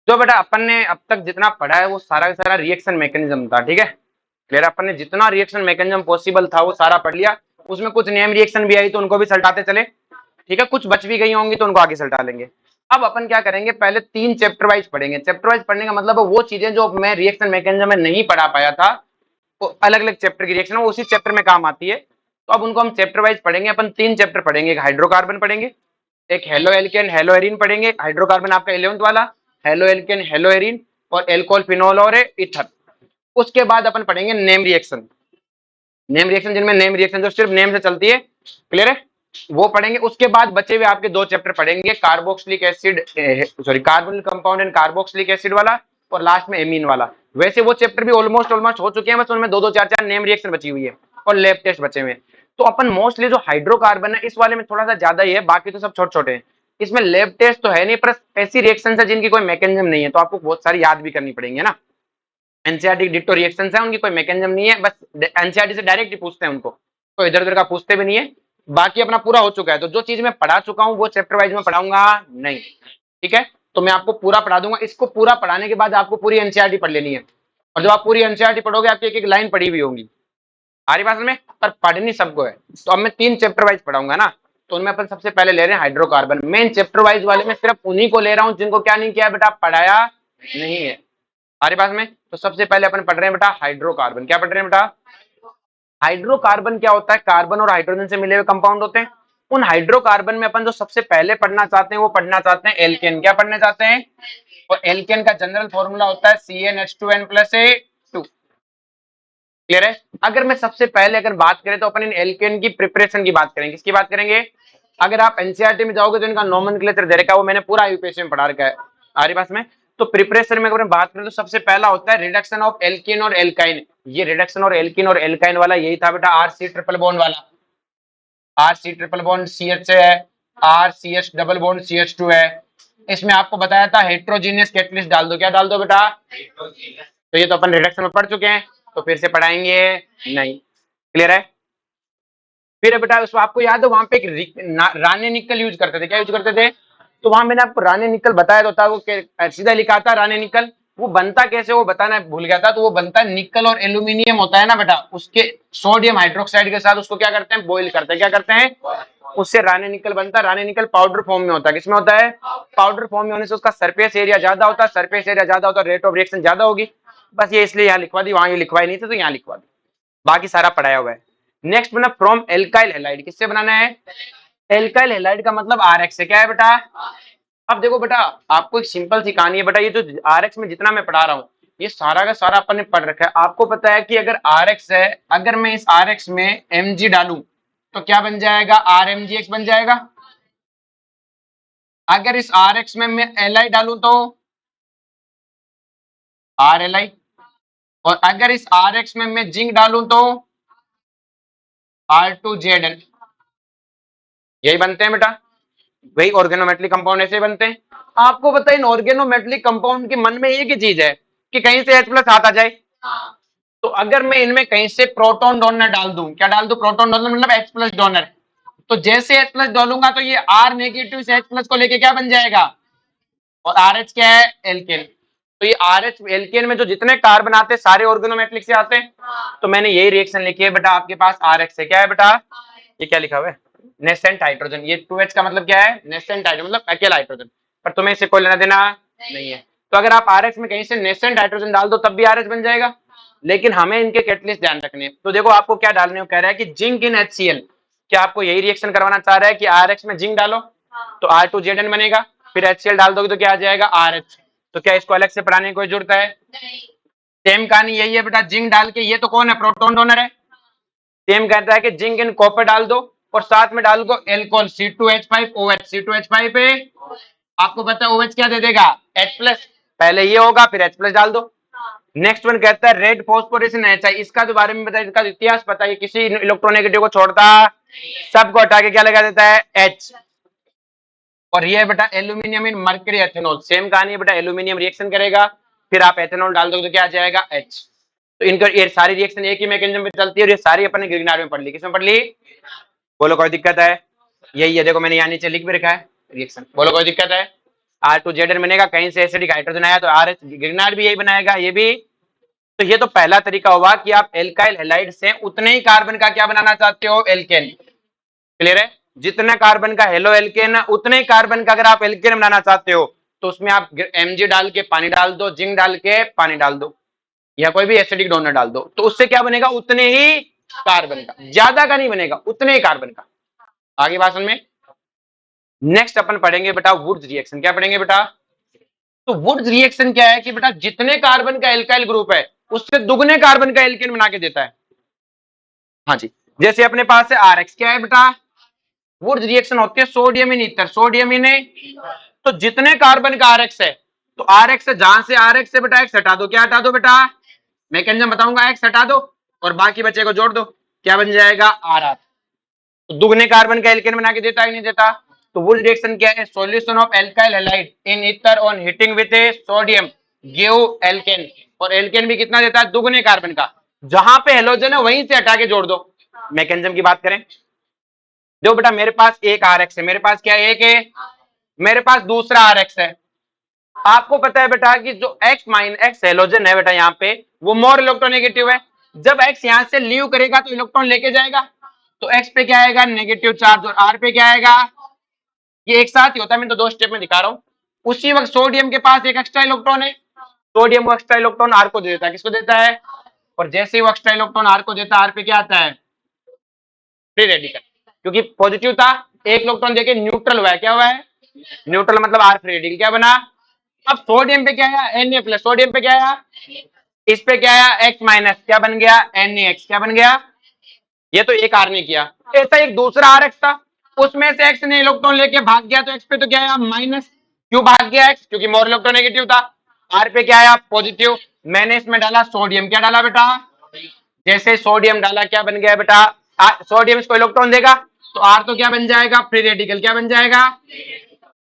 जो बेटा अपन ने अब तक जितना पढ़ा है वो सारा का सारा रिएक्शन मैकेनिज्म था, ठीक है। क्लियर, अपन ने जितना रिएक्शन मैकेनिज्म पॉसिबल था वो सारा पढ़ लिया। उसमें कुछ नेम रिएक्शन भी आई तो उनको भी सल्टाते चले, ठीक है। कुछ बच भी गई होंगी तो उनको आगे सल्टा लेंगे। अब अपन क्या करेंगे, पहले 3 चैप्टर वाइज पढ़ेंगे। चैप्टर वाइज पढ़ने का मतलब वो चीजें जो मैं रिएक्शन मैकेनिज्म में नहीं पढ़ा पाया था, वो अलग अलग चैप्टर की रिएक्शन वो उसी चैप्टर में काम आती है, तो अब उनको हम चैप्टर वाइज पढ़ेंगे। अपन 3 चैप्टर पढ़ेंगे, एक हाइड्रोकार्बन पढ़ेंगे, एक हेलो एल्केन हेलो एरीन पढ़ेंगे। हाइड्रोकार्बन आपका 11th वाला, हेलो एल्केन हेलो एरीन और एल्कोहल फिनोल और ईथर। उसके बाद अपन पढ़ेंगे नेम रिएक्शन। नेम रिएक्शन जिनमें नेम रिएक्शन जो सिर्फ नेम से चलती है, क्लियर है, वो पढ़ेंगे। उसके बाद बचे हुए आपके 2 चैप्टर पढ़ेंगे, carboxylic acid sorry carbonyl compound and carboxylic acid वाला, और लास्ट में एमीन वाला। वैसे वो चैप्टर भी ऑलमोस्ट हो चुके हैं, बस उनमें 2-2 4-4 नेम रिएक्शन बची हुई है और लैब टेस्ट बचे हुए हैं। तो अपन मोस्टली जो हाइड्रोकार्बन है इस वाले में थोड़ा सा ज्यादा ही है, बाकी तो सब छोटे छोटे हैं। इसमें लैब टेस्ट तो है नहीं, पर ऐसी रिएक्शन है जिनकी कोई मैकेनिज्म नहीं है, तो आपको बहुत सारी याद भी करनी पड़ेंगे ना। एनसीईआरटी डिट्टो रिएक्शंस है, उनकी कोई मैकेनिज्म नहीं है, बस एनसीईआरटी से डायरेक्ट ही पूछते हैं उनको, तो इधर उधर का पूछते भी नहीं है। बाकी अपना पूरा हो चुका है, तो जो चीज मैं पढ़ा चुका हूँ वो चैप्टर वाइज में पढ़ाऊंगा नहीं, ठीक है। तो मैं आपको पूरा पढ़ा दूंगा। इसको पूरा पढ़ाने के बाद आपको पूरी एनसीईआरटी पढ़ लेनी है, और जब आप पूरी एनसीईआरटी पढ़ोगे आपकी एक एक लाइन पढ़ी हुई होंगी हमारी भाषा में, पर पढ़नी सबको है। तो अब मैं 3 चैप्टर वाइज पढ़ाऊंगा ना, तो उनमें अपन सबसे पहले ले रहे हैं हाइड्रोकार्बन। मेन चैप्टर वाइज वाले में सिर्फ उन्हीं को ले रहा हूँ जिनको क्या नहीं किया बेटा, पढ़ाया नहीं है हमारे पास में। तो सबसे पहले अपन पढ़ रहे हैं बेटा हाइड्रोकार्बन। क्या पढ़ रहे हैं बेटा, हाइड्रोकार्बन क्या होता है, कार्बन और हाइड्रोजन से मिले हुए कंपाउंड होते हैं। उन हाइड्रोकार्बन में अपन जो सबसे पहले पढ़ना चाहते हैं वो पढ़ना चाहते हैं एल्केन। क्या पढ़ना चाहते हैं, और एल्केन का जनरल फॉर्मूला होता है CnH2n+2। क्लियर है। अगर मैं सबसे पहले अगर बात करें तो अपन इन एल्केन की प्रिपरेशन की बात करेंगे। किसकी बात करेंगे, अगर आप एनसीईआरटी में जाओगे तो इनका नोमेनक्लेचर दे रखा है, वो मैंने पूरा यूपीएससी में पढ़ा रखा है हमारे पास में। तो प्रिपरेशन में अगर मैं बात करें तो सबसे पहला होता है रिडक्शन ऑफ एल्कीन और एल्काइन। ये रिडक्शन और एल्कीन और एल्काइन वाला यही था बेटा, RC ट्रिपल बॉन्ड वाला। RC ट्रिपल बॉन्ड CH है, RCH डबल बॉन्ड CH2 है। इसमें आपको बताया था हेट्रोजीनियस कैटलिस्ट डाल दो। क्या डाल दो बेटा, तो ये तो अपन रिडक्शन में पढ़ चुके हैं, तो फिर से पढ़ाएंगे नहीं। क्लियर है। फिर बेटा उसको आपको याद है वहां पे एक राने निकल यूज करते थे। क्या यूज करते थे, तो वहां मैंने आपको राने निकल बताया तो था, वो सीधा लिखा था राने निकल। वो बनता कैसे वो बताना भूल गया था। तो वो बनता है निकल और एल्यूमिनियम होता है ना बेटा, उसके सोडियम हाइड्रोक्साइड के साथ उसको क्या करते हैं, बॉइल करते हैं। क्या करते हैं, उससे राने निकल बनता है। राने निकल पाउडर फॉर्म में होता है। किसमें होता है, पाउडर फॉर्म में होने से उसका सरफेस एरिया ज्यादा होता है। सरफेस एरिया ज्यादा होता है, रेट ऑफ रिएक्शन ज्यादा होगी। बस ये इसलिए यहाँ लिखवा दी, वहां ये लिखवाई नहीं थी तो यहाँ लिखवा दी, बाकी सारा पढ़ाया हुआ है। नेक्स्ट बना फ्रॉम एल्काइल हैलाइड। किससे बनाना है, एल्काइल हैलाइड का मतलब RX से। क्या है बेटा, अब देखो बेटा आपको एक सिंपल सी कहानी है बेटा, ये जो RX में जितना मैं पढ़ा रहा हूँ ये सारा का सारा अपन ने पढ़ रखा है। आपको पता है कि अगर RX है, अगर मैं इस RX में Mg डालूं तो क्या बन जाएगा, RMgX बन जाएगा। अगर इस RX में मैं Li डालूं तो RLi, और अगर इस RX में मैं जिंक डालूं तो R2Zn। यही बनते हैं बेटा, वही ऑर्गेनोमेटलिक कंपाउंड ऐसे बनते हैं। आपको पता है इन ऑर्गेनोमेटलिक कंपाउंड के मन में एक ही चीज है कि कहीं से H+ आता जाए। तो अगर मैं इनमें कहीं से प्रोटॉन डोनर डाल दूं, क्या डाल दूं, प्रोटॉन डोनर मतलब H+ डोनर, तो जैसे H+ डालूंगा तो ये R नेगेटिव से H+ को लेके क्या बन जाएगा, और RH क्या है, एल्केन। तो ये RH एल्केन में जो जितने कार्बन आते हैं सारे ऑर्गेनोमेटलिक से आते हैं। तो मैंने यही रिएक्शन लिखी है बेटा आपके पास RX है। क्या है बेटा, ये क्या लिखा हुआ है, नेसेंट हाइड्रोजन। ये 2H का मतलब क्या है, नेसेंट हाइड्रोजन मतलब अकेला हाइड्रोजन, पर तुम्हें इससे कोई लेना देना नहीं है। तो अगर आप RX में कहीं से नेसेंट हाइड्रोजन डाल दो तब भी RH बन जाएगा, लेकिन हमें इनके कैटलिस्ट ध्यान रखने हैं। तो देखो आपको क्या डालने को कह रहा है कि जिंक इन HCl। क्या आपको यही रिएक्शन करवाना चाह रहा है कि RX में जिंक डालो तो R2Zn बनेगा, फिर HCl डाल दोगे तो क्या आ जाएगा, RH। तो क्या इसको अलग से पढ़ाने की कोई जरूरत है, सेम कहानी यही है बेटा। जिंक डाल के, ये तो कौन है, प्रोटॉन डोनर है। सेम कहता है कि जिंक इन कॉपर डाल दो और साथ में डाल दो एल्कोहल C2H5OH। C2H5 पे आपको पता है OH क्या दे देगा, H+। पहले ये होगा फिर H+ डाल दो। नेक्स्ट वन कहता है रेड फॉस्फोरेशन HI। इसका तो बारे में बताइए, इसका इतिहास पता है, किसी इलेक्ट्रोनेगेटिव को छोड़ता सबको हटा के क्या लगा देता है, H। और ये है बेटा एल्यूमिनियम इन मर्करी एथेनॉल। सेम कहानी है बेटा, एल्यूमिनियम रिएक्शन करेगा फिर आप एथेनॉल डाल दोगे तो क्या आ जाएगा, H। तो इनका ये सारी रिएक्शन एक ही मैकेनिज्म पे चलती है, और ये सारी अपन ग्रीगनार में पढ़ ली। किसमें पढ़ ली, बोलो कोई दिक्कत है, यही है देखो मैंने यहाँ नीचे लिख भी रखा है रिएक्शन, बोलो कोई दिक्कत है। R2Zn बनेगा, कहीं से एसिडिक हाइड्रोजन आया तो RH ग्रिग्नार्ड भी यही बनाएगा, ये भी। तो ये तो पहला तरीका हुआ कि आप एल्काइल हैलाइड से उतने ही कार्बन का क्या बनाना चाहते हो, एल्केन। क्लियर है? जितना कार्बन का हेलो एल्केन है उतने ही कार्बन का अगर आप एल्केन बनाना चाहते हो तो उसमें आप Mg डाल के पानी डाल दो, जिंक डाल के पानी डाल दो, या कोई भी एसिडिक डोनर डाल दो, तो उससे क्या बनेगा, उतने ही कार्बन का, ज्यादा का नहीं बनेगा, उतने ही कार्बन का। आगे बात में नेक्स्ट अपन पढ़ेंगे बेटा वुड्स रिएक्शन। क्या पढ़ेंगे बेटा? तो वुड्स रिएक्शन क्या है कि बेटा जितने कार्बन का एल्काइल ग्रुप है उससे दुगने कार्बन का एल्केन बना के देता है। हाँ जी, जैसे अपने पास है RX, क्या है बेटा, वुड्स रिएक्शन होती है सोडियम इन ईथर, सोडियम इन, तो जितने कार्बन का RX है तो RX से, जहां से RX से बेटा X हटा दो, क्या हटा दो बेटा, मैकेनिज्म बताऊंगा, X हटा दो और बाकी बचे को जोड़ दो, क्या बन जाएगा, RR। तो दुगने कार्बन का एल्केन बना के देता है नहीं देता? तो वुड रिएक्शन क्या है, solution of alkyl halide in ether on heating with a sodium give alkane, और एल्केन भी कितना देता है, दुगने कार्बन का, जहां पे हेलोजन है वहीं से हटा के जोड़ दो। मैकेनिज्म की बात करें, जो बेटा मेरे पास एक RX है, मेरे पास क्या है, एक है, मेरे पास दूसरा RX है। आपको पता है बेटा कि जो X हेलोजन है बेटा यहाँ पे वो मोर इलेक्ट्रोनेगेटिव है, जब X यहां से लीव करेगा तो इलेक्ट्रॉन लेके जाएगा, तो X पे क्या आएगा, नेगेटिव चार्ज, और R पे क्या आएगा, ये एक साथ ही होता है, मैं तो दो स्टेप में दिखा रहा हूं। उसी वक्त सोडियम के पास एक एक्स्ट्रा इलेक्ट्रॉन है, सोडियम वो एक्स्ट्रा इलेक्ट्रॉन R को दे देता है, किसको देता है, और जैसे ही वो एक्स्ट्रा इलेक्ट्रॉन R को देता है, R पे क्या आता है, फ्री रेडिकल, क्योंकि पॉजिटिव था, एक इलेक्ट्रॉन देके न्यूट्रल हुआ है, क्या हुआ है, न्यूट्रल, मतलब R फ्री रेडिकल क्या बना। अब सोडियम पे क्या आया, Na+, सोडियम पे क्या आया, इस पे क्या आया, X माइनस, क्या बन गया, NaX, क्या बन गया, ये तो एक R ने किया। ऐसा एक दूसरा RX था, उसमें से X ने इलेक्ट्रॉन लेके भाग गया, तो X पे तो क्या आया, माइनस, क्यों भाग गया X, क्योंकि मोर इलेक्ट्रोनेगेटिव था। R पे क्या आया, पॉजिटिव, मैंने इसमें डाला सोडियम, क्या डाला बेटा, जैसे सोडियम डाला क्या बन गया बेटा, सोडियम इसको इलेक्ट्रॉन देगा तो R तो क्या बन जाएगा, फ्री रेडिकल, क्या बन जाएगा,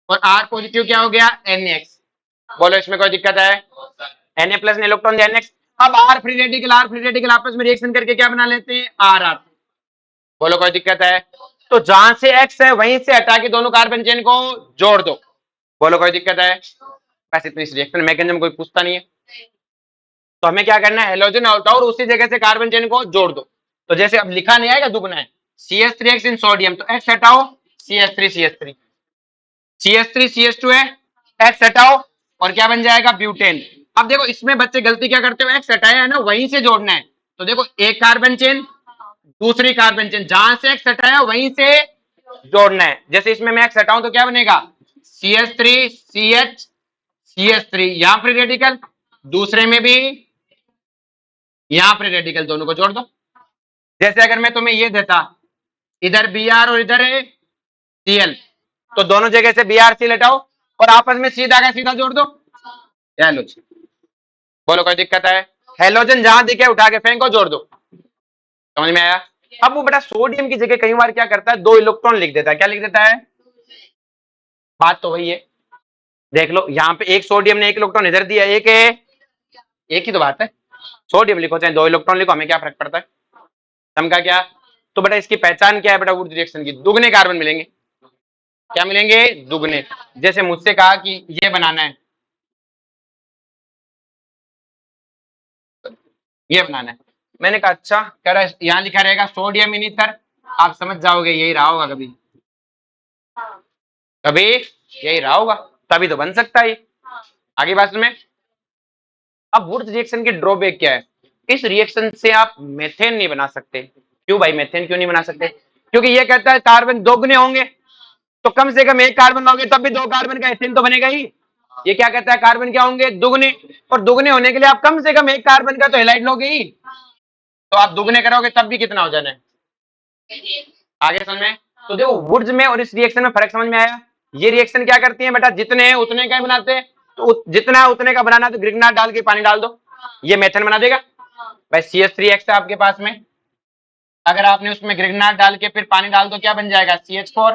और R पॉजिटिव क्या हो गया, NaX। बोलो इसमें कोई दिक्कत है, Na+ ने इलेक्ट्रॉन दिया, NaX। अब R फ्री रेडिकल आपस में रिएक्शन करके क्या बना लेते हैं, RR। बोलो कोई दिक्कत है, तो जहां से X है वहीं से हटा के दोनों कार्बन चेन को जोड़ दो। बोलो कोई दिक्कत है, बस इतनी रिएक्शन मैकेनिज्म कोई पूछता नहीं है। तो हमें क्या करना है, हेलोजन हटाओ और उसी जगह से कार्बन चेन को जोड़ दो। तो जैसे अब लिखा नहीं आएगा, दुगना है, CH3X इन सोडियम, तो X हटाओ, CH3 CH2 है, X हटाओ और क्या बन जाएगा, ब्यूटेन। अब देखो इसमें बच्चे गलती क्या करते हो, X हटाया है ना, वहीं से जोड़ना है, तो देखो एक कार्बन चेन, दूसरी कार्बन चेन, जहां से X हटाया वहीं से जोड़ना है। जैसे इसमें मैं X हटाऊं तो क्या बनेगा, CH3 यहां फ्री रेडिकल, दूसरे में भी यहां फ्री रेडिकल, दोनों को जोड़ दो। जैसे अगर मैं तुम्हें ये देता, इधर Br और इधर है Cl, तो दोनों जगह से Br Cl हटाओ और आपस में सीधा का सीधा जोड़ दो, हेलोजन। बोलो कोई दिक्कत है, हेलोजन जहां दिखे उठा के फेंको, जोड़ दो। समझ में आया? अब वो बेटा सोडियम की जगह कई बार क्या करता है, दो इलेक्ट्रॉन लिख देता है, क्या लिख देता है, बात तो वही है। देख लो यहाँ पे एक सोडियम ने एक इलेक्ट्रॉन इधर दिया, एक है, एक ही तो बात है, सोडियम लिखो चाहे दो इलेक्ट्रॉन लिखो, हमें क्या फर्क पड़ता है, समझा क्या? तो बेटा इसकी पहचान क्या है बेटा, वुड रिएक्शन की, दुगने कार्बन मिलेंगे, क्या मिलेंगे, दुगने। जैसे मुझसे कहा कि ये बनाना है, ये बनाना है, मैंने कहा अच्छा, कह रहा है यहाँ लिखा रहेगा सोडियम इन ईथर, आप समझ जाओगे यही रहा होगा, कभी कभी यही रहा होगा, तभी तो बन सकता है। आगे बात में, अब वुड्स रिएक्शन की ड्रॉबैक क्या है, इस रिएक्शन से आप मेथेन नहीं बना सकते। क्यों भाई, मेथेन क्यों नहीं बना सकते, क्योंकि ये कहता है कार्बन दोगुने होंगे, तो कम से कम एक कार्बन लोगे तब भी दो कार्बन का एथेन तो बनेगा ही। ये क्या कहता है, कार्बन क्या होंगे, दुगने, और दुगने होने के लिए आप कम से कम एक कार्बन का तो हेलाइड लोगे ही, तो आप दुगने करोगे तब भी कितना हो जाना है, आगे समझ में। तो देखो वुड्स में और इस रिएक्शन में फर्क समझ में आया। ये रिएक्शन क्या करती है बेटा, जितने हैं उतने का ही बनाते हैं, तो जितना है उतने का बनाना, तो ग्रिग्नार्ड डाल के पानी डाल दो, ये मेथन बना देगा। भाई CH3X है आपके पास में, अगर आपने उसमें ग्रिग्नार्ड डाल के फिर पानी डाल दो, क्या बन जाएगा, CH4,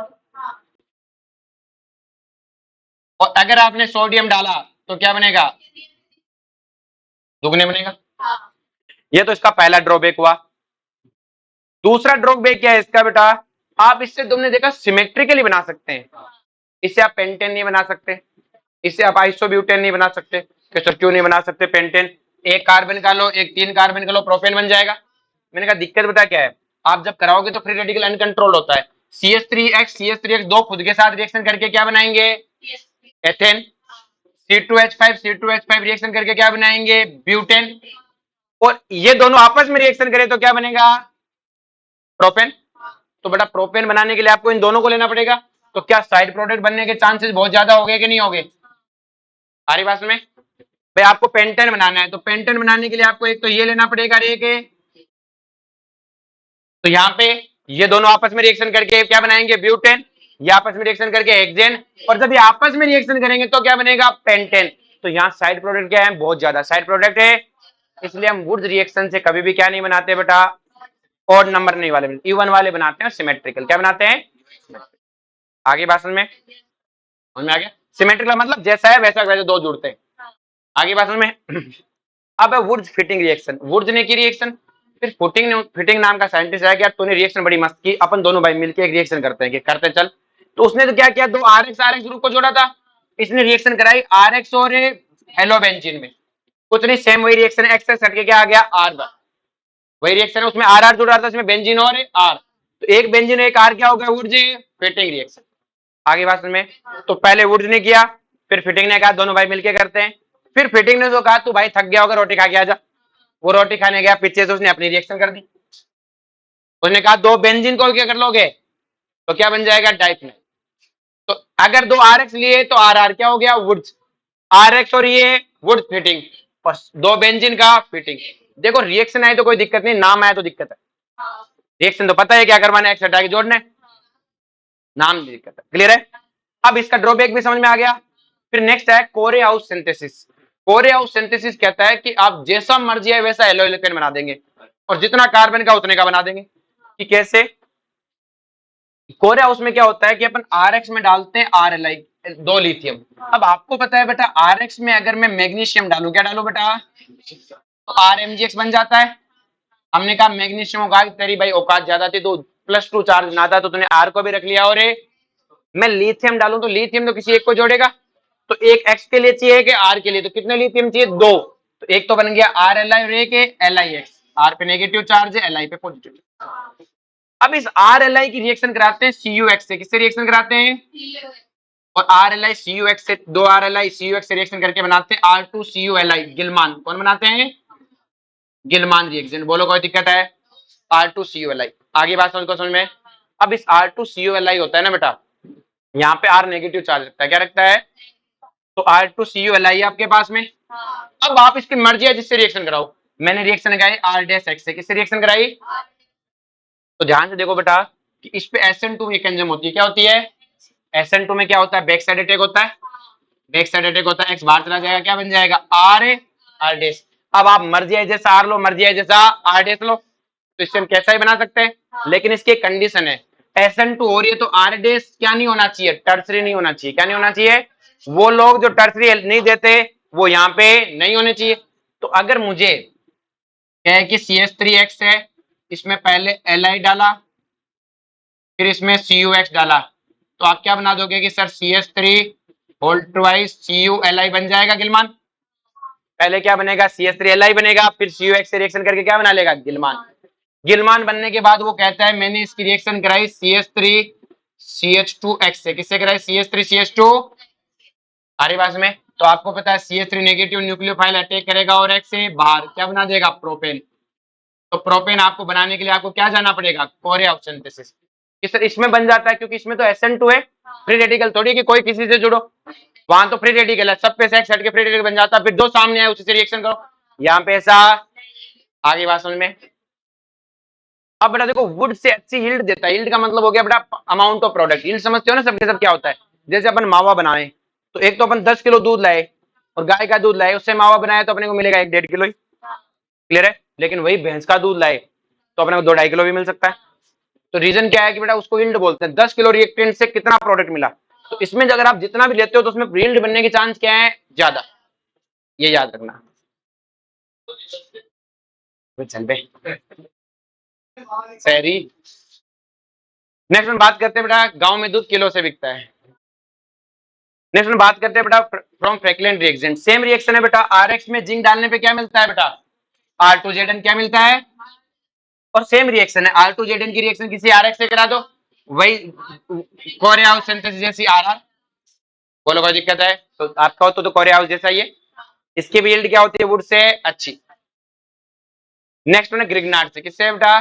और अगर आपने सोडियम डाला तो क्या बनेगा, दुगने बनेगा। ये तो इसका पहला ड्रॉबैक हुआ। दूसरा ड्रॉबैक क्या है इसका बेटा, आप इससे तुमने देखा सिमेट्रिकली बना सकते हैं, इससे आप पेंटेन नहीं बना सकते। इससे आप आइसोब्यूटेन नहीं बना सकते, कि सर क्यों नहीं बना सकते, पेंटेन, एक कार्बन का लो, एक 3 कार्बन का लो, प्रोपेन बन जाएगा। मैंने कहा दिक्कत बता क्या है, आप जब कराओगे तो फ्री रेडिकल अनकंट्रोल होता है। CH3X दो खुद के साथ रिएक्शन करके क्या बनाएंगे, एथेन। C2H5 रिएक्शन करके क्या बनाएंगे, ब्यूटेन। और ये दोनों आपस में रिएक्शन करें तो क्या बनेगा, प्रोपेन। तो बेटा प्रोपेन बनाने के लिए आपको इन दोनों को लेना पड़ेगा। तो क्या साइड प्रोडक्ट बनने के चांसेस बहुत ज्यादा हो गए कि नहीं हो गए, आ रही बात में। भाई आपको पेंटेन बनाना है, तो पेंटेन बनाने के लिए आपको एक तो ये लेना पड़ेगा, एक तो यहाँ पे ये दोनों आपस में रिएक्शन करके क्या बनाएंगे, ब्यूटेन। ये आपस में रिएक्शन करके हेक्सेन। और जब ये आपस में रिएक्शन करेंगे तो क्या बनेगा, पेंटेन। तो यहाँ साइड प्रोडक्ट क्या है, बहुत ज्यादा साइड प्रोडक्ट है। इसलिए हम वुड्स रिएक्शन से कभी भी क्या नहीं बनाते बेटा, ऑड नंबर नहीं वाले, इवन वाले बनाते हैं, सिमेट्रिकल क्या बनाते हैं। आगे भाषण में समझ में आ गया, सिमेट्रिकल मतलब जैसा है वैसा वैसे दो जुड़ते हैं। आगे भाषण में अब है वुड्स फिटिंग रिएक्शन। वुड्स ने की रिएक्शन, फिर फिटिंग नाम का साइंटिस्ट है, यार तूने रिएक्शन बड़ी मस्त की, अपन दोनों भाई मिलके एक रिएक्शन करते हैं, कि करते चल। तो उसने तो क्या किया, दो RX ग्रुप को जोड़ा था, इसने रिएक्शन कराई RX और हेलोबेंजीन में। कुछ नहीं, सेम वही रिएक्शन है, एक्स हट के क्या आ गया, R, वही रिएक्शन है, उसमें RR जुड़ रहा था, इसमें बेंजीन और R। तो एक बेंजीन एक R क्या हो गया, वुड्स फिटिंग रिएक्शन। आगे बात में, तो पहले वुड्स ने किया, फिर फिटिंग ने कहा दोनों भाई मिलके करते हैं। फिर फिटिंग ने तो कहा तू भाई थक गया होगा, रोटी खा के आजा। वो रोटी खाने गया, पीछे से उसने अपनी रिएक्शन कर दी। उसने कहा दो बेंजीन को क्या कर लोगे, तो क्या बन जाएगा, डाइथेन। तो अगर दो RX लिए तो RR क्या हो गया, वुड्स। RX और ये वुड फिटिंग, बस दो बेंजीन का फिटिंग। देखो रिएक्शन आए तो कोई दिक्कत नहीं, नाम आए तो दिक्कत है। रिएक्शन तो पता है क्या करवाना है, एक्स हटा के जोड़ना है, नाम की दिक्कत है, क्लियर है। अब इसका ड्रॉबैक भी समझ में आ गया। फिर नेक्स्ट है कोरे हाउस सिंथेसिस। कोरे हाउस सिंथेसिस कहता है कि आप जैसा मर्जी है वैसा एलोइलेकेन बना देंगे, और जितना कार्बन का उतने का बना देंगे। कि कैसे, कोरे हाउस में क्या होता है कि अपन RX में डालते हैं RLi, दो लिथियम। अब आपको पता है बेटा, RX में अगर मैं मैग्नीशियम डालू, क्या डालू बेटा, तो RMgX बन जाता है। हमने कहा मैग्नीशियम का तेरी भाई औकात ज्यादा थी, तो +2 चार्ज ना था, तो तूने R को भी रख लिया, और मैं लिथियम डालूं तो लिथियम तो किसी एक को जोड़ेगा। तो एक एक्स के लिए चाहिए कि आर के लिए, तो कितने लिथियम चाहिए, दो। तो एक तो बन गया RLi और एक LiX। आर पे नेगेटिव चार्ज है, Li पे पॉजिटिव। अब इस RLi की रिएक्शन कराते हैं CuX से, किससे रिएक्शन कराते हैं, और RLi CuX से, दो RLi CuX से रिएक्शन करके बनाते हैं R2CuLi, गिलमान। कौन बनाते हैं, गिलमान रिएक्शन। बोलो कोई दिक्कत है, R2CuLi। आगे बात समझ में। अब इस R2CuLi होता है ना बेटा, यहाँ पे R नेगेटिव चार्ज रखता है, क्या रखता है, तो R2CuLi आपके पास में। अब आप इसकी मर्जी है जिससे रिएक्शन कराओ। मैंने रिएक्शन लगाई R-X से, किससे रिएक्शन कराई, तो ध्यान से देखो बेटा कि इस पे SN2 मैकेनिज्म होती है, क्या होती है, SN2 में क्या होता है, बैक साइड अटैक होता है। बैक साइड अटैक होता है, X बाहर चला जाएगा, क्या बन जाएगा, R-X। अब आप मर्जी है जैसा R लो, मर्जी है जैसा R-X लो, तो इससे हम कैसा ही बना सकते हैं। लेकिन इसकी एक कंडीशन है, SN2 हो रही है तो R-X क्या नहीं होना चाहिए, टर्सरी नहीं होना चाहिए। क्या नहीं होना चाहिए, वो लोग जो टर्सरी नहीं देते वो यहाँ पे नहीं होने चाहिए। तो अगर मुझे क्या है कि CH3X है, इसमें पहले Li डाला, फिर इसमें CuX डाला, तो आप क्या बना दोगे कि sir CH3 whole twice CuLi बन जाएगा, गिलमान। पहले क्या बनेगा, CH3Li बनेगा, फिर CuX से रिएक्शन करके क्या बना लेगा, गिलमान। गिलमान बनने के बाद वो कहता है मैंने इसकी रिएक्शन कराई CH3CH2X से, किससे कराई, CH3CH2। हमारे पास में, तो आपको पता है CH3 नेगेटिव न्यूक्लियोफाइल अटैक करेगा और X से बाहर क्या बना देगा, प्रोपेन। तो प्रोपेन आपको बनाने के लिए आपको क्या जाना पड़ेगा, कोरे हाउस सिंथेसिस। इसमें बन जाता है क्योंकि इसमें तो SN2 है, फ्री रेडिकल थोड़ी कि कोई किसी से जुड़ो, वहां तो फ्री रेडिकल है, सब पे से X हट के फ्री रेडिकल बन जाता है, फिर दो सामने आए उसी से रिएक्शन करो, यहाँ पे ऐसा। आगे बात समझ में। अब बेटा देखो वुड से अच्छी यील्ड देता है, यील्ड का मतलब हो गया बेटा अमाउंट ऑफ प्रोडक्ट। यील्ड समझते हो ना सबके सब क्या होता है, जैसे अपन मावा बनाए, तो एक तो अपन 10 किलो दूध लाए और गाय का दूध लाए, उससे मावा बनाया तो अपने को मिलेगा 1-1.5 किलो ही, क्लियर है। लेकिन वही भैंस का दूध लाए तो अपने को 2-2.5 किलो भी मिल सकता है। तो रीजन क्या है कि बेटा उसको यील्ड बोलते हैं, 10 किलो रिएक्टेंट से कितना प्रोडक्ट मिला। तो इसमें अगर आप जितना भी लेते हो तो उसमें यील्ड बनने की चांस क्या है, ज्यादा, ये याद रखना। चल बे सैरी। नेक्स्ट में बात करते हैं बेटा, गांव में दूध किलो से बिकता है। नेक्स्ट में बात करते हैं बेटा फ्रॉम फ्रैक्लेंट रिएक्शन। सेम रिएक्शन है बेटा, आरएक्स में जिंक डालने पे क्या मिलता है बेटा, R2Zn क्या मिलता है। और सेम रिएक्शन है, R2Zn की रिएक्शन किसी आरएक्स से करा दो, वही कोरिया हाउस सिंथेसिस जैसी आरआर। बोलो कोई दिक्कत है तो आपका हो तो कोरिया हाउस जैसा ही है। इसकी भी यील्ड क्या होती है वुड से, अच्छी। नेक्स्ट है ग्रिग्नार्ड से, किससे बेटा,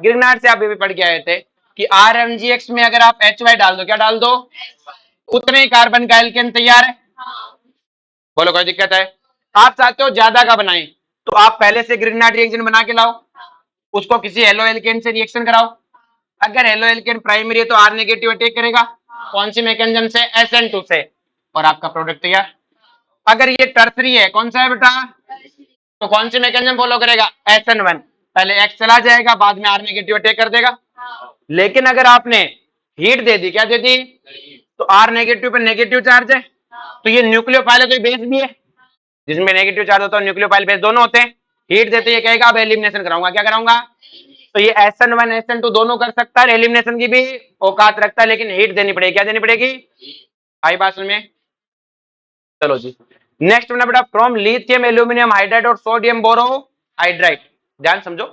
ग्रिग्नार्ड से आप ये भी पढ़ के आए थे कि RMgX में अगर आप HY डाल दो, क्या डाल दो, उतने ही कार्बन का एल्केन तैयार है। बोलो कोई दिक्कत है। आप चाहते हो ज्यादा का बनाएं तो आप पहले से ग्रिग्नार्ड रिएक्शन बना के लाओ, उसको किसी हेलो एल्केन से रिएक्शन कराओ। अगर हेलो एल्केन प्राइमरी है तो R नेगेटिव अटैक करेगा, कौन सी मैकेनिज्म से, SN2 से, और आपका प्रोडक्ट तैयार। अगर ये टर्सरी है, कौन सा है बेटा, तो कौन सी मैकेनिज्म फॉलो करेगा, SN1, पहले X चला जाएगा, बाद में R नेगेटिव अटैक कर देगा। लेकिन अगर आपने हीट दे दी, क्या दे दी, तो R नेगेटिव पे नेगेटिव चार्ज है, तो ये न्यूक्लियोफाइल है तो ये बेस भी है, जिसमें नेगेटिव चार्ज होता है न्यूक्लियोफाइल बेस दोनों होते हैं। हीट देते ये कहेगा अब एलिमिनेशन कराऊंगा, क्या कराऊंगा, तो ये SN1 SN2 दोनों कर सकता है, एलिमिनेशन की भी औकात रखता है, लेकिन हीट देनी पड़ेगी, क्या देनी पड़ेगी, आई बात में। चलो जी नेक्स्ट में बेटा फ्रॉम लिथियम एल्यूमिनियम हाइड्राइड और सोडियम बोरो हाइड्राइड। ध्यान समझो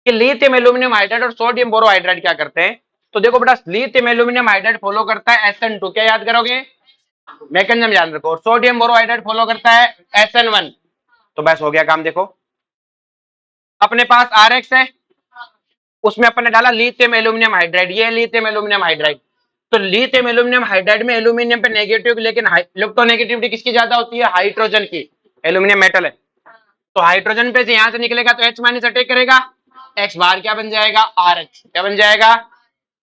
कि लिथियम एल्यूमिनियम हाइड्राइड और सोडियम बोरो हाइड्राइड क्या करते हैं। तो देखो बेटा लिथियम एल्यूमिनियम हाइड्राइड फॉलो करता है SN2, क्या याद करोगे, मैकेनिज्म याद रखो, और सोडियम बोरो हाइड्राइड फॉलो करता है SN1। तो बस हो गया काम। देखो अपने पास RX है, उसमें अपन ने डाला लिथियम एल्यूमिनियम हाइड्राइड, ये लिथियम एल्यूमिनियम हाइड्राइड। तो लिथियम एल्यूमिनियम हाइड्राइड में एल्यूमिनियम पे नेगेटिव, लेकिन इलेक्ट्रोनेगेटिविटी किसकी ज्यादा होती है, हाइड्रोजन की, एल्यूमिनियम मेटल है, तो हाइड्रोजन पे से यहां से निकलेगा तो H माइनस अटैक करेगा, X बार क्या बन जाएगा, RH क्या बन जाएगा।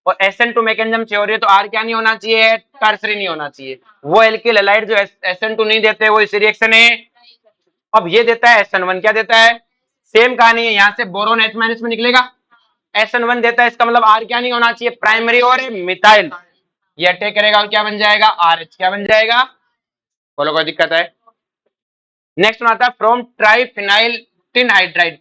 और SN2 मैकेनिज्म से हो रही है तो R क्या नहीं होना चाहिए, टर्सरी नहीं होना चाहिए। वो एल्किल हैलाइड जो SN2 नहीं देते वो इस रिएक्शन है। अब ये देता है SN1, क्या देता है, सेम कहानी है, यहां से बोरोन H माइनस में निकलेगा, SN1 देता है, इसका मतलब R क्या नहीं होना चाहिए, प्राइमरी और मिथाइल, ये अटैक करेगा और क्या बन जाएगा, RH क्या बन जाएगा। बोलो कोई दिक्कत है। नेक्स्ट आता है फ्रॉम ट्राइफिनाइल टिन हाइड्राइड।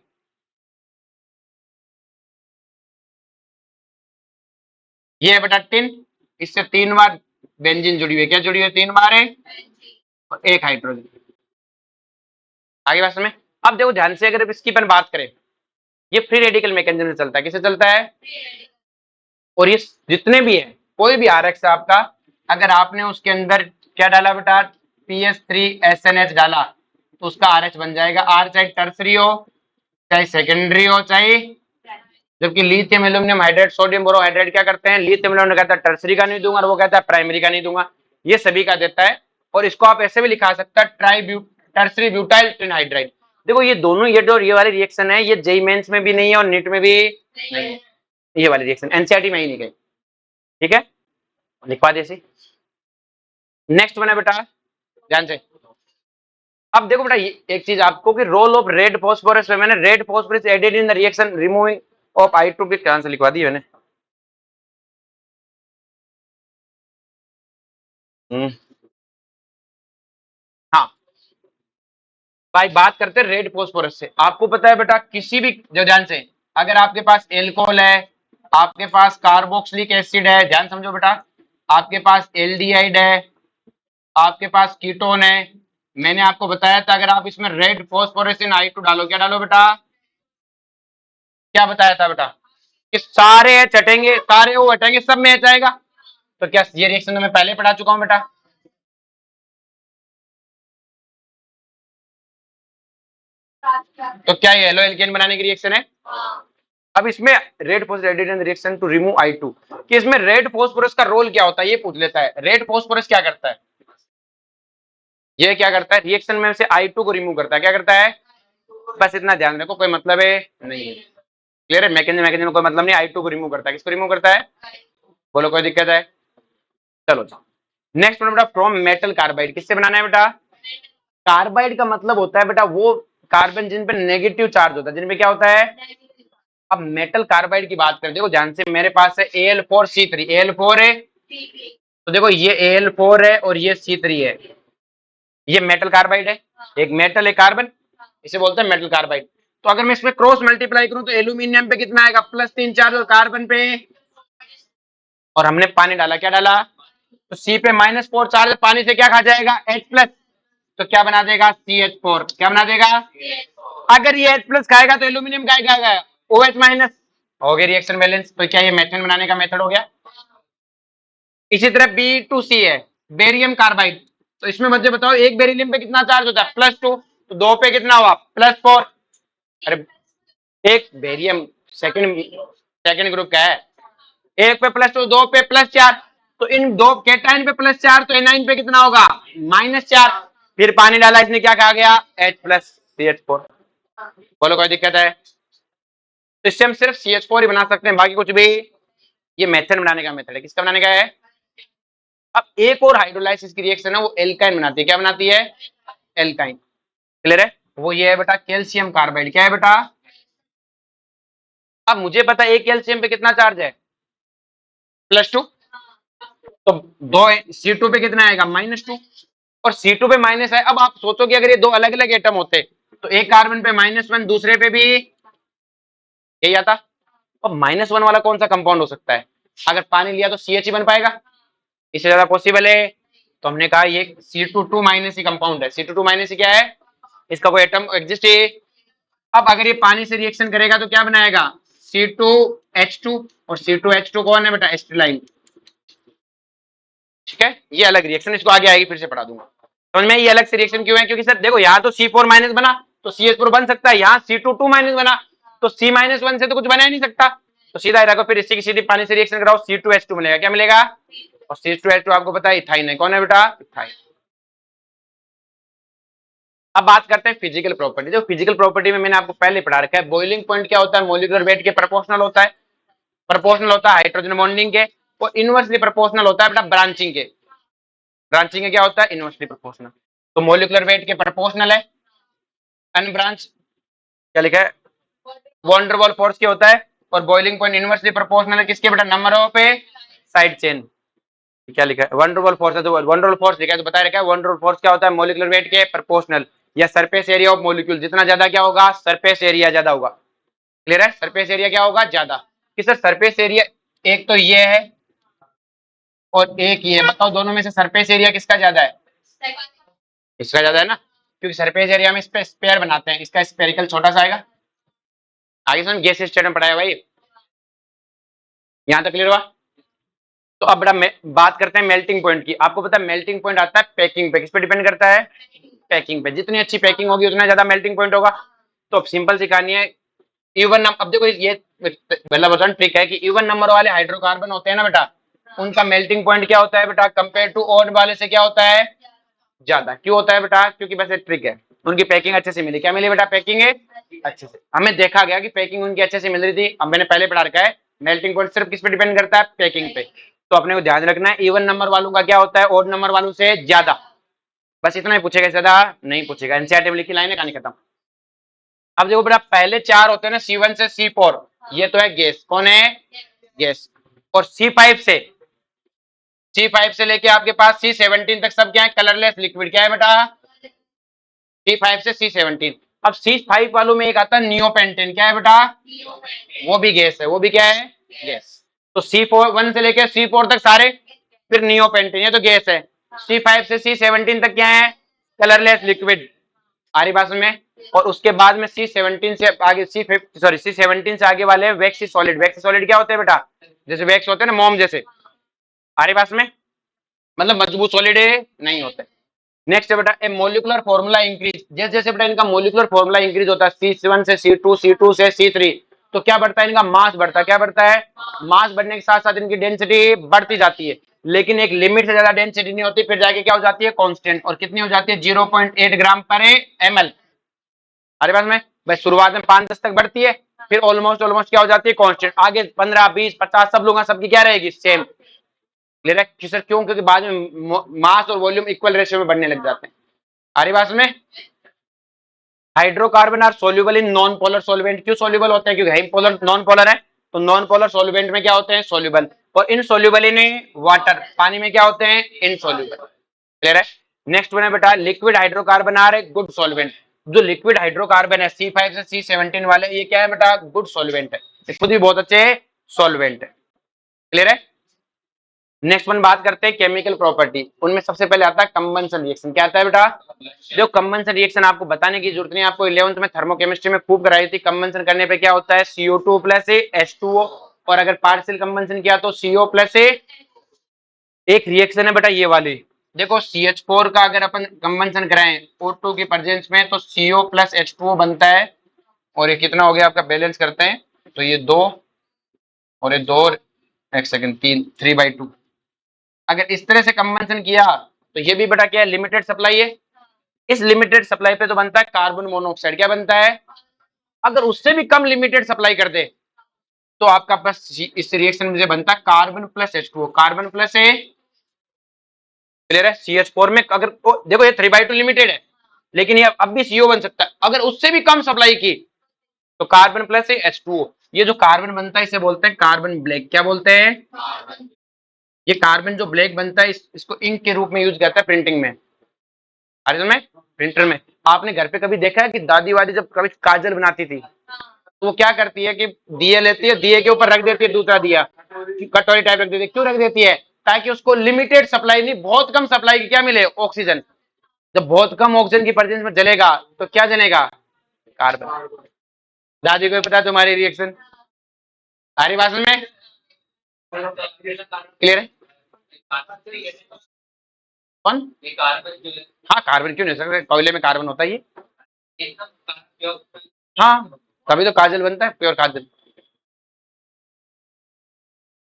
ये है बेटा टिन, इससे 3 बार बेंजीन जुड़ी हुई है, क्या जुड़ी हुई है, 3 बार है और 1 हाइड्रोजन। आगे बात में अब देखो ध्यान से, अगर इसकी अपन बात करें, ये फ्री रेडिकल मैकेनिज्म से चलता है, किससे चलता है, और ये जितने भी है, कोई भी RX है आपका, अगर आपने उसके अंदर क्या डाला बेटा, PS3SNH डाला, तो उसका RH बन जाएगा। R चाहे टर्सरी हो चाहे सेकेंडरी हो चाहे, जबकि lithium aluminium hydride sodium borohydride क्या करते हैं, लिथियम एल्यूमिनियम कहता है टर्सरी का नहीं दूंगा, और वो कहता है प्राइमरी का नहीं दूंगा, ये सभी का देता है। और इसको आप ऐसे भी लिखा सकता है टर्सरी ब्यूटाइल टिन हाइड्राइड। देखो ये दोनों, ये जो ये वाली रिएक्शन है, ये जेई मेंस में भी नहीं है और नीट में भी नहीं है, ये वाली रिएक्शन एनसीईआरटी में ही नहीं गई, ठीक है, लिखवा दे। नेक्स्ट बना बेटा ध्यान से, अब देखो बेटा एक चीज आपको कि रोल ऑफ रेड फॉस्फोरस में, मैंने red phosphorus added in the reaction removing of I2 भी ध्यान से लिखवा दी मैंने। हाँ भाई बात करते हैं रेड फॉस्फोरस से। आपको पता है बेटा किसी भी जो, ध्यान से, अगर आपके पास एल्कोहल है, आपके पास कार्बोक्सिलिक एसिड है, ध्यान समझो बेटा, आपके पास एल्डिहाइड है, आपके पास कीटोन है, मैंने आपको बताया था अगर आप इसमें रेड फॉस्फोरस इन I2 डालो, क्या डालो बेटा, क्या बताया था बेटा, कि सारे चटेंगे, सारे वो हटेंगे, सब में H आएगा। तो क्या ये रिएक्शन तो मैं पहले पढ़ा चुका हूं बेटा। तो क्या ये येलो एल्केन बनाने की रिएक्शन है। अब इसमें red phosphorus reaction to remove I2, कि इसमें रेड फॉस्फोरस का रोल क्या होता है, ये पूछ लेता है। रेड फॉस्फोरस क्या करता है, ये क्या करता है, रिएक्शन में से I2 को रिमूव करता है, क्या करता है, बस इतना ध्यान रखो, कोई मतलब है नहीं है, क्लियर है, मैकेनिज्म मैकेनिज्म कोई मतलब नहीं, I2 को रिमूव करता है, किसको रिमूव करता है, बोलो कोई दिक्कत है। चलो नेक्स्ट बेटा फ्रॉम मेटल कार्बाइड, किससे बनाना है बेटा, कार्बाइड का मतलब होता है बेटा वो कार्बन जिन पे नेगेटिव चार्ज होता है, जिनमें क्या होता है। अब मेटल कार्बाइड की बात करें, देखो ध्यान से, मेरे पास है Al4C3, Al4 है, तो देखो ये Al4 है और ये C3 है, ये मेटल कार्बाइड है, एक मेटल है कार्बन, इसे बोलते हैं मेटल कार्बाइड। तो अगर मैं इसमें क्रॉस मल्टीप्लाई करूं तो एल्यूमिनियम पे कितना आएगा, +3 चार्ज, और कार्बन पे, और हमने पानी डाला, क्या डाला, तो सी पे -4 चार्ज पानी से क्या खा जाएगा, H+, तो क्या बना देगा, CH4। क्या बना देगा, अगर ये H+ खाएगा तो एल्यूमिनियम क्या खाएगा, OH-। हो गया रिएक्शन बैलेंस। तो क्या ये मेथेन बनाने का मेथड हो गया। इसी तरह B2C है, बेरियम कार्बाइड। तो इसमें मुझे बताओ एक बेरिलियम पे कितना चार्ज होता है, +2, तो दो पे कितना हुआ, +4। अरे एक बेरियम सेकंड सेकंड ग्रुप का है, एक पे +2, दो पे +4, तो इन दो कैटायन पे +4, तो एनाइन पे कितना होगा, -4। फिर पानी डाला, इसने क्या कहा गया, H+CH4। बोलो कोई दिक्कत है। तो इससे हम सिर्फ CH4 ही बना सकते हैं, बाकी कुछ भी। ये मेथेन बनाने का मेथड है, किसका बनाने का है। अब एक और हाइड्रोलाइसिस की रिएक्शन है, वो एल्काइन बनाती है। क्या बनाती है, एल्काइन। क्लियर है। वो ये है बेटा कैल्शियम कार्बाइड। क्या है बेटा, अब मुझे पता है एक कैल्शियम पे कितना चार्ज है, +2, तो दो C2 पे कितना आएगा, -2, और C2 पे माइनस है। अब आप सोचो कि अगर ये दो अलग अलग एटम होते तो एक कार्बन पे -1, दूसरे पे भी यही आता। अब -1 वाला कौन सा कंपाउंड हो सकता है, अगर पानी लिया तो CH ही बन पाएगा, इससे ज्यादा पॉसिबल है। तो हमने कहा ये C2 2- ही कंपाउंड है। C2 2- ही क्या है, इसका कोई एटम एग्जिस्ट है। अब अगर ये पानी से रिएक्शन करेगा तो क्या बनाएगा, C2H2, और C2H2 कौन है बेटा, एस्टिलाइन। ठीक है, ये अलग रिएक्शन, इसको आगे आएगी फिर से पढ़ा दूंगा। समझ में, ये अलग से रिएक्शन क्यों है, क्योंकि सर देखो यहाँ तो C4- बना तो CH4 बन सकता है, यहाँ C2 2- बना तो C-1 से तो कुछ बना ही नहीं सकता। तो सीधा रखो, फिर इससे की सीधी पानी से रिएक्शन कराओ, C2H2 मिलेगा। क्या मिलेगा, और C2H2 आपको पता है इथाइन है। कौन है बेटा, इथाइन। अब बात करते हैं फिजिकल प्रॉपर्टी। देखो फिजिकल प्रॉपर्टी में मैंने आपको पहले पढ़ा रखा है, बॉइलिंग पॉइंट क्या होता है, मॉलिक्यूलर वेट के प्रोपोर्शनल होता है। प्रोपोर्शनल होता है हाइड्रोजन बॉन्डिंग के, और इनवर्सली प्रोपोर्शनल होता है बेटा ब्रांचिंग के। ब्रांचिंग के क्या होता है, इनवर्सली प्रोपोर्शनल। तो मॉलिक्यूलर वेट के प्रोपोर्शनल है, अनब्रांच क्या लिखा है, वॉन्डरवॉल फोर्स क्या होता है, और बॉइलिंग पॉइंट इनवर्सली प्रोपोर्शनल है किसके बेटा, नंबर ऑफ साइड चेन। क्या लिखा है, वंडरवॉल फोर्स है, तो वंडरवॉल फोर्स लिखा है तो बता रखा है, वंडरवॉल फोर्स क्या होता है, मॉलिक्यूलर वेट के प्रोपोर्शनल, या सरफेस एरिया ऑफ मॉलिक्यूल, जितना ज्यादा क्या होगा, सरफेस एरिया ज्यादा होगा। क्लियर है, सरफेस एरिया क्या होगा, ज्यादा। कि सर सरफेस एरिया एक तो ये है और एक ये, बताओ दोनों में से सरफेस एरिया किसका ज्यादा है, इसका ज्यादा है ना, क्योंकि सरफेस एरिया में इस पे स्पेयर बनाते हैं, इसका स्पेरिकल छोटा सा आएगा। आगे सुन, गैस स्टेट में पढ़ाया भाई, यहाँ तक क्लियर हुआ। तो अब बड़ा बात करते हैं मेल्टिंग पॉइंट की। आपको पता है मेल्टिंग पॉइंट आता है पैकिंग पे, किस पे डिपेंड करता है, पैकिंग पे। जितनी अच्छी पैकिंग होगी उतना ज्यादा मेल्टिंग पॉइंट होगा। तो अब सिंपल सी कहानी है, इवन अब देखो ये पहला बटन ट्रिक है कि इवन नंबर वाले हाइड्रोकार्बन होते हैं ना बेटा, उनका मेल्टिंग पॉइंट क्या होता है बेटा, कंपेयर टू ऑड वाले से क्या होता है, ज्यादा। क्यों होता है बेटा, क्योंकि वैसे ट्रिक है, उनकी पैकिंग अच्छे से मिली। क्या मिली बेटा, पैकिंग है अच्छे से। हमें देखा गया कि पैकिंग उनकी अच्छे से मिल रही थी। अब मैंने पहले पढ़ा रखा है मेल्टिंग पॉइंट सिर्फ किस पे डिपेंड करता है, पैकिंग पे। तो अपने को ध्यान रखना है इवन नंबर वालों का क्या होता है, ऑड नंबर वालों से ज्यादा। बस इतना ही पूछेगा, ज्यादा नहीं पूछेगा। एनसीईआरटी में लिखी लाइन है, कहानी खत्म। अब देखो बेटा पहले चार होते हैं ना, C1 से C4, ये तो है गैस। कौन है, गैस। और C5 से लेके आपके पास C17 तक सब क्या है, कलरलेस लिक्विड। क्या है बेटा, C5 से C17। अब C5 वालों में एक आता है नियोपेंटेन। क्या है बेटा, वो भी गैस है। वो भी क्या है, गैस। तो C1 से लेके C4 तक सारे, फिर नियोपेंटेन, ये तो गैस है। C5 से C17 तक क्या है, कलरलेस लिक्विड। आ रही बात में। और उसके बाद में C17 से आगे C17 से आगे वाले वैक्सी सॉलिड। वैक्सी सॉलिड क्या होते हैं बेटा, जैसे वैक्स होते हैं ना, मोम जैसे। आ रही बात में, मतलब मजबूत सॉलिड नहीं होते। नेक्स्ट है बेटा ए मोलिकुलर फॉर्मूला इंक्रीज। जैसे जैसे बेटा इनका मोलिकुलर फॉर्मूला इंक्रीज होता है, C1 से C2, C2 से C3, तो क्या बढ़ता है, इनका मास बढ़ता है। क्या बढ़ता है, मास बढ़ने के साथ साथ इनकी डेंसिटी बढ़ती जाती है, लेकिन एक लिमिट से ज्यादा डेंसिटी नहीं होती। फिर जाके क्या हो जाती है, कांस्टेंट। और कितनी हो जाती है, 0.8 ग्राम पर ml। हमारे पास में भाई शुरुआत में 5-10 तक बढ़ती है, फिर ऑलमोस्ट ऑलमोस्ट क्या हो जाती है, कांस्टेंट। आगे 15, 20, 50 सब लोग सबकी क्या रहेगी, सेम। क्लियर है कि सर क्यों, क्योंकि बाद में मास और वॉल्यूम इक्वल रेशियो में बढ़ने लग जाते हैं। हमारी बात में hydrocarbon are soluble in non polar solvent. क्यों सोल्यूबल होते हैं, क्योंकि हाई पोलर नॉन पोलर है, तो नॉन पोलर सॉल्वेंट में क्या होते हैं, सोल्यूबल। और इन सोल्यूबल इन वाटर, पानी में क्या होते हैं, इनसोल्यूबल। क्लियर है। नेक्स्ट वन है बेटा liquid hydrocarbon are a good solvent. जो लिक्विड हाइड्रोकार्बन है C5 से C17 वाले, ये क्या है बेटा, गुड सॉल्वेंट है, खुद भी बहुत अच्छे सॉल्वेंट है। क्लियर है। नेक्स्ट वन बात करते हैं केमिकल प्रॉपर्टी। उनमें सबसे पहले आता है कंबंशन रिएक्शन। क्या आता है बेटा? जो कंबंशन रिएक्शन आपको बताने की जरूरत नहीं, आपको 11th में थर्मोकेमिस्ट्री में खूब कराई थी। कंबंशन करने पे क्या होता है? CO2 प्लस H2O, और अगर पार्शियल कंबंशन किया तो CO प्लस एक रिएक्शन है बेटा ये वाली। देखो CH4 का अगर अपन कंबंशन कराएं O2 की प्रेजेंस में तो CO प्लस H2O बनता है। और ये कितना हो गया आपका? बैलेंस करते हैं तो ये 2 और ये 2, एक सेकंड, 3, 3/2। अगर इस तरह से कंबंशन किया तो ये भी बेटा क्या है? लिमिटेड सप्लाई है। इस लिमिटेड सप्लाई पे तो बनता है कार्बन मोनोऑक्साइड। क्या बनता है? अगर उससे भी कम लिमिटेड सप्लाई कर दे तो आपका बस इस रिएक्शन में बनता है carbon plus H2O। Carbon plus है, क्लियर है? CH4 में अगर देखो ये 3/2 लिमिटेड है, लेकिन ये अब भी CO बन सकता है। अगर उससे भी कम सप्लाई की तो कार्बन प्लस H2O। ये जो कार्बन बनता है इसे बोलते हैं कार्बन ब्लैक। क्या बोलते हैं? ये कार्बन जो ब्लैक बनता है इसको इंक के रूप में यूज करता है प्रिंटिंग में। अरे में प्रिंटर में आपने घर पे कभी देखा है कि दादी वादी जब कभी काजल बनाती थी तो वो क्या करती है कि दिए लेती है, दिए के ऊपर रख देती है दूसरा दिया, कटोरी टाइप रख देती है। क्यों रख देती है? ताकि उसको लिमिटेड सप्लाई नहीं, बहुत कम सप्लाई की क्या मिले? ऑक्सीजन। जब बहुत कम ऑक्सीजन की प्रेजेंस में जलेगा तो क्या जलेगा? कार्बन। दादी को पता है तुम्हारी रिएक्शन? सारी बात में क्लियर है? कौन? हाँ, कार्बन क्यों नहीं हो सकता? कोयले में कार्बन होता ही है। हाँ, तभी तो काजल बनता है, प्योर काजल।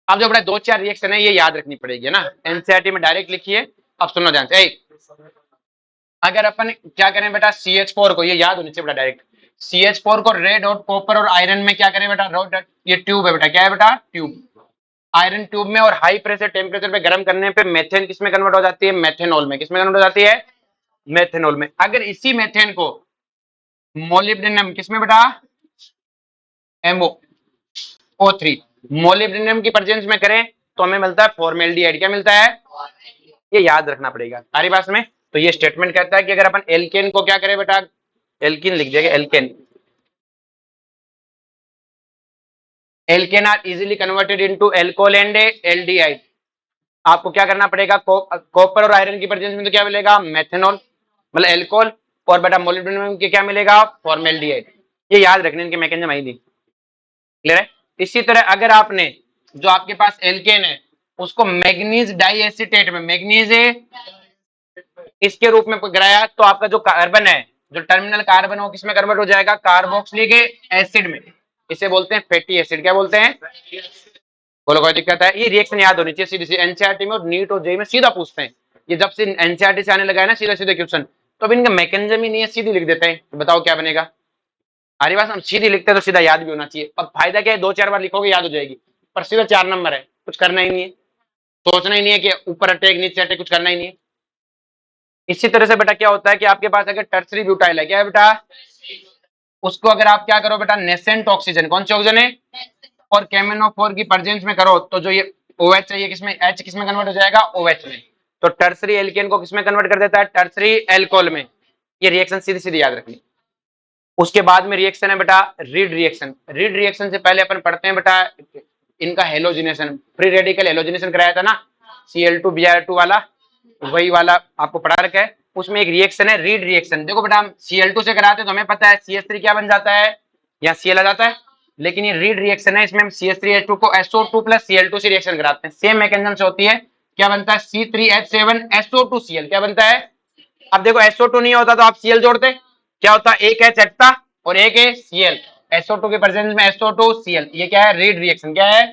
अब जो बड़ा 2-4 रिएक्शन है ये याद रखनी पड़ेगी ना, एनसीईआरटी में डायरेक्ट लिखिए। अब सुनो ध्यान से। अगर अपन क्या करें बेटा? CH4 को, ये याद होनी चाहिए बेटा डायरेक्ट, CH4 को रेड और कॉपर और आयरन में क्या करें बेटा? रोड, ये ट्यूब है बेटा। क्या है बेटा? ट्यूब। आयरन ट्यूब में और हाई प्रेशर टेम्परेचर पे गर्म करने पे मेथेन किसमें कन्वर्ट हो जाती है? मेथेनॉल में। किसमें कन्वर्ट हो जाती है? मेथेनॉल में। अगर इसी मेथेन को मोलिब्डेनम किसमें बेटा? MOO3 मोलिब्डेनम की प्रेजेंस में करें तो हमें मिलता है फॉर्मेल्डिहाइड। क्या मिलता है? ये याद रखना पड़ेगा सारी बात में। तो ये स्टेटमेंट कहता है कि अगर अपन एल्केन को क्या करें बेटा? एल्किन लिख देगा, alkane. Alkane are easily converted into alcohol and aldehyde. आपको क्या करना पड़ेगा? कॉपर और आयरन की प्रेजेंस में तो क्या मिलेगा? मेथेनॉल, मतलब एल्कोहल। और बेटा मोलिब्डेनम के क्या मिलेगा? फॉर्मेल्डिहाइड। ये याद रखने इनके मैकेनिज्म आई थी। क्लियर है? इसी तरह अगर आपने जो आपके पास एल्केन है उसको मैग्नीज डाइएसिटेट में, मैग्नीज इसके रूप में गिराया तो आपका जो कार्बन है, जो टर्मिनल कार्बन है वो किसमें कन्वर्ट हो जाएगा? कार्बोक्सिलिक एसिड में। इसे बोलते हैं फैटी एसिड। क्या बोलते हैं? बोलो, कोई दिक्कत है? ये रिएक्शन याद होनी चाहिए सीधी सी। एनसीईआरटी में और नीट और जेईई में सीधा पूछते हैं। ये जब से एनसीईआरटी से आने लगा है ना सीधा सीधे क्वेश्चन, तो अब इनका मैकेनिज्म ही नहीं है, सीधी लिख देते हैं। तो बताओ क्या बनेगा? हमारी बात, हम सीधी लिखते हैं तो सीधा याद भी होना चाहिए। अब फायदा क्या है? 2-4 बार लिखोगे याद हो जाएगी, पर सीधा 4 नंबर है, कुछ करना ही नहीं है, सोचना ही नहीं है कि ऊपर अटैक नीचे अटैक, कुछ करना ही नहीं है। इसी तरह से बेटा क्या होता है कि आपके पास अगर टर्सरी ब्यूटाइल है, क्या है बेटा? उसको अगर आप क्या करो बेटा? नेसेंट ऑक्सीजन, कौन सी ऑक्सीजन है? और केमेनोफोर की प्रेजेंस में करो तो जो ये OH है ये किसमें, H किसमें कन्वर्ट हो जाएगा? OH में। तो टर्सरी एल्केन को किसमें कन्वर्ट कर देता है? टर्सरी एल्कोहल में। ये रिएक्शन सीधी सीधी याद रखनी। उसके बाद में रिएक्शन है बेटा रीड रिएक्शन। रीड रिएक्शन से पहले अपन पढ़ते हैं बेटा इनका हेलोजिनेशन। फ्री रेडिकल हेलोजिनेशन कराया था ना, Cl2Br2 वाला, वही वाला आपको पढ़ा रखा है। उसमें एक रिएक्शन है रीड रिएक्शन। देखो बेटा हम Cl2 से कराते हैं तो हमें पता है CH3 क्या बन जाता है, या Cl आ जाता है। लेकिन ये रीड रिएक्शन है, इसमें हम CH3H2 को SO2 प्लस Cl2 से रिएक्शन कराते हैं। सेम मैकेनिज्म से होती है। क्या बनता है? C3H7SO2Cl। क्या बनता है? अब देखो SO2 नहीं होता तो आप Cl जोड़ते, क्या होता है? एक H हटता और एक है Cl। SO2 के प्रेजेंस में SO2Cl। ये क्या है? Read reaction. क्या है?